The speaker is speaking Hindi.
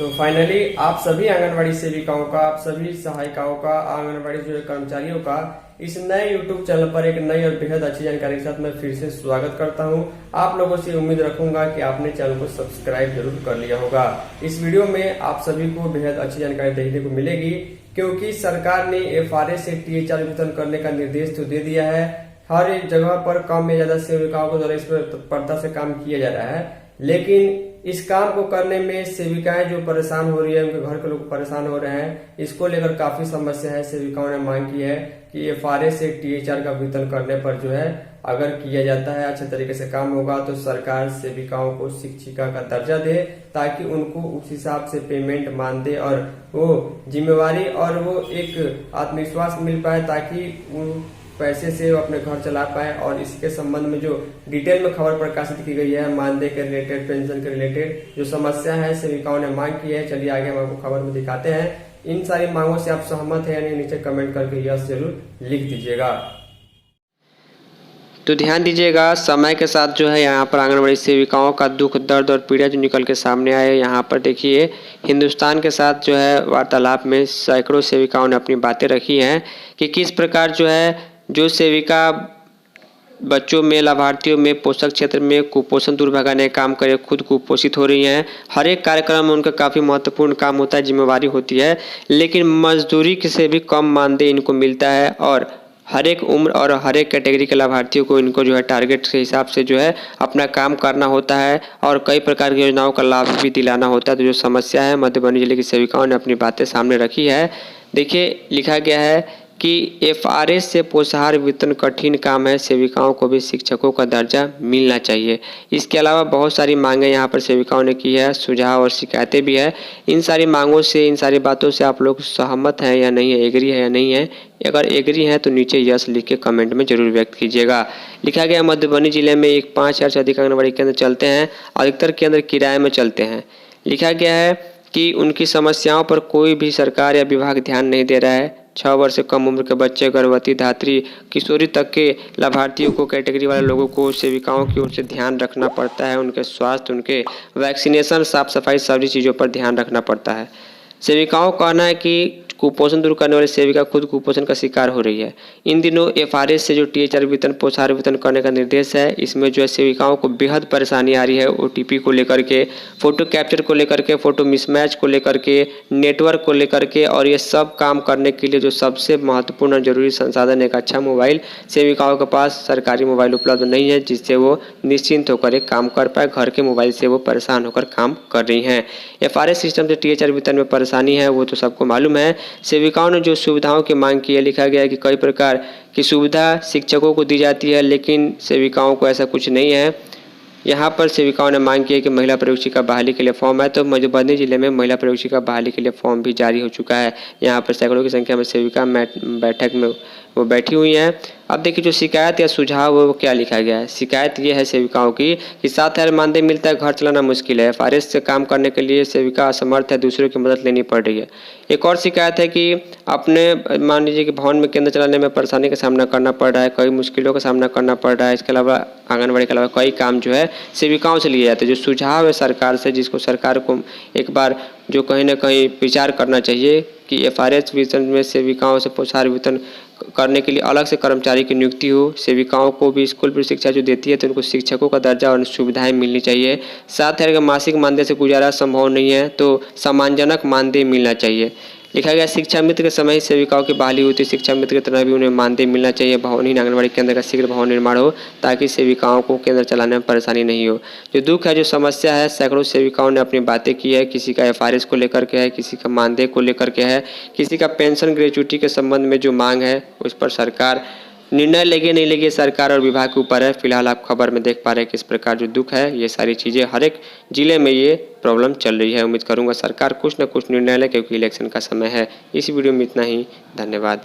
तो फाइनली आप सभी आंगनबाड़ी सेविकाओं का, आप सभी सहायिकाओं का, आंगनबाड़ी जो कर्मचारियों का इस नए YouTube चैनल पर एक नई और बेहद अच्छी जानकारी के साथ मैं फिर से स्वागत करता हूं। आप लोगों से उम्मीद रखूंगा कि आपने चैनल को सब्सक्राइब जरूर कर लिया होगा। इस वीडियो में आप सभी को बेहद अच्छी जानकारी देखने को मिलेगी, क्योंकि सरकार ने FRA से THR वितरण करने का निर्देश तो दे दिया है। हर एक जगह पर कम या ज्यादा सेविकाओं को द्वारा इस पर तत्परता से काम किया जा रहा है, लेकिन इस काम को करने में सेविकाएं जो परेशान हो रही है, उनके घर के लोग परेशान हो रहे हैं। इसको लेकर काफी समस्या है। सेविकाओं ने मांग की है कि FRA से THR का वितरण करने पर जो है अगर किया जाता है, अच्छे तरीके से काम होगा तो सरकार सेविकाओं को शिक्षिका का दर्जा दे, ताकि उनको उस हिसाब से पेमेंट मान दे और वो जिम्मेवारी और वो एक आत्मविश्वास मिल पाए, ताकि पैसे से वो अपने घर चला पाए। और इसके संबंध में जो डिटेल में खबर प्रकाशित की गई है, मानदेय के रिलेटेड, पेंशन के रिलेटेड जो समस्या है सेविकाओं ने मांग की है, चलिए आगे हम आपको खबर में दिखाते हैं। इन सारी मांगों से आप सहमत है या नहीं, नीचे कमेंट करके यस जरूर लिख दीजिएगा। तो ध्यान दीजिएगा, समय के साथ जो है यहाँ पर आंगनबाड़ी सेविकाओं का दुख, दर्द और पीड़ा जो निकल के सामने आए। यहाँ पर देखिए, हिंदुस्तान के साथ जो है वार्तालाप में सैकड़ों सेविकाओं ने अपनी बातें रखी हैं कि किस प्रकार जो है जो सेविका बच्चों में, लाभार्थियों में, पोषक क्षेत्र में कुपोषण दूर भगाने का काम करे, खुद कुपोषित हो रही हैं। हर एक कार्यक्रम में उनका काफ़ी महत्वपूर्ण काम होता है, जिम्मेवारी होती है, लेकिन मजदूरी से भी कम मानदेय इनको मिलता है। और हर एक उम्र और हर एक कैटेगरी के लाभार्थियों को इनको जो है टारगेट के हिसाब से जो है अपना काम करना होता है और कई प्रकार की योजनाओं का लाभ भी दिलाना होता है। तो जो समस्या है, मधुबनी जिले की सेविकाओं ने अपनी बातें सामने रखी है। देखिए, लिखा गया है कि FRA से पोषाहार वितरण कठिन काम है, सेविकाओं को भी शिक्षकों का दर्जा मिलना चाहिए। इसके अलावा बहुत सारी मांगें यहाँ पर सेविकाओं ने की है, सुझाव और शिकायतें भी है। इन सारी मांगों से, इन सारी बातों से आप लोग सहमत हैं या नहीं है, एग्री है या नहीं है? अगर एग्री हैं तो नीचे यस लिख के कमेंट में जरूर व्यक्त कीजिएगा। लिखा गया, मधुबनी जिले में 5,000 से अधिक आंगनबाड़ी केंद्र चलते हैं, अधिकतर केंद्र किराए में चलते हैं। लिखा गया है कि उनकी समस्याओं पर कोई भी सरकार या विभाग ध्यान नहीं दे रहा है। 6 वर्ष से कम उम्र के बच्चे, गर्भवती, धात्री, किशोरी तक के लाभार्थियों को, कैटेगरी वाले लोगों को सेविकाओं की ओर से ध्यान रखना पड़ता है। उनके स्वास्थ्य, उनके वैक्सीनेशन, साफ सफाई, सभी चीज़ों पर ध्यान रखना पड़ता है। सेविकाओं का कहना है कि कुपोषण दूर करने वाली सेविका खुद कुपोषण का शिकार हो रही है। इन दिनों FRA से जो THR वितरण, पोषाहार वितरण करने का निर्देश है, इसमें जो है सेविकाओं को बेहद परेशानी आ रही है। OTP को लेकर के, फोटो कैप्चर को लेकर के, फोटो मिसमैच को लेकर के, नेटवर्क को लेकर के, और ये सब काम करने के लिए जो सबसे महत्वपूर्ण और जरूरी संसाधन एक अच्छा मोबाइल, सेविकाओं के पास सरकारी मोबाइल उपलब्ध नहीं है, जिससे वो निश्चिंत होकर एक काम कर पाए। घर के मोबाइल से वो परेशान होकर काम कर रही हैं। FRA सिस्टम से THR वितरण में परेशानी है, वो तो सबको मालूम है। सेविकाओं ने जो सुविधाओं की मांग की है, लिखा गया है कि कई प्रकार की सुविधा शिक्षकों को दी जाती है, लेकिन सेविकाओं को ऐसा कुछ नहीं है। यहाँ पर सेविकाओं ने मांग की है कि महिला प्रयोगशिका बहाली के लिए फॉर्म है, तो मधुबनी जिले में महिला प्रयोगशिका बहाली के लिए फॉर्म भी जारी हो चुका है। यहाँ पर सैकड़ों की संख्या में सेविका बैठक में वो बैठी हुई हैं। अब देखिए, जो शिकायत या सुझाव है वो क्या लिखा गया है। शिकायत ये है सेविकाओं की कि 7,000 मानदेय मिलता है, घर चलाना मुश्किल है। FRA से काम करने के लिए सेविका असमर्थ है, दूसरों की मदद लेनी पड़ रही है। एक और शिकायत है कि अपने मान लीजिए कि भवन में केंद्र चलाने में परेशानी का सामना करना पड़ रहा है, कई मुश्किलों का सामना करना पड़ रहा है। इसके अलावा आंगनबाड़ी के अलावा कई काम जो है सेविकाओं से लिए जाते हैं। जो सुझाव है सरकार से, जिसको सरकार को एक बार जो कहीं ना कहीं विचार करना चाहिए कि FRA वितरण में सेविकाओं से पोषाहार वितरण करने के लिए अलग से कर्मचारी की नियुक्ति हो। सेविकाओं को भी स्कूल पर शिक्षा जो देती है, तो उनको शिक्षकों का दर्जा और सुविधाएं मिलनी चाहिए। 7,000 का मासिक मानदेय से गुजारा संभव नहीं है, तो सम्मानजनक मानदेय मिलना चाहिए। लिखा गया, शिक्षा मित्र के समय ही सेविकाओं की बहाली हुई थी, शिक्षा मित्र की तरह भी उन्हें मानदेय मिलना चाहिए। भवनहीन आंगनबाड़ी केंद्र का शीघ्र भवन निर्माण हो, ताकि सेविकाओं को केंद्र चलाने में परेशानी नहीं हो। जो दुख है, जो समस्या है, सैकड़ों सेविकाओं ने अपनी बातें की है। किसी का FRA को लेकर के है, किसी का मानदेय को लेकर के है, किसी का पेंशन ग्रेच्युटी के संबंध में जो मांग है, उस पर सरकार निर्णय लेगी नहीं लेगी, सरकार और विभाग के ऊपर है। फिलहाल आप खबर में देख पा रहे हैं किस प्रकार जो दुख है, ये सारी चीज़ें हर एक जिले में ये प्रॉब्लम चल रही है। उम्मीद करूंगा सरकार कुछ न कुछ निर्णय ले, क्योंकि इलेक्शन का समय है। इस वीडियो में इतना ही, धन्यवाद।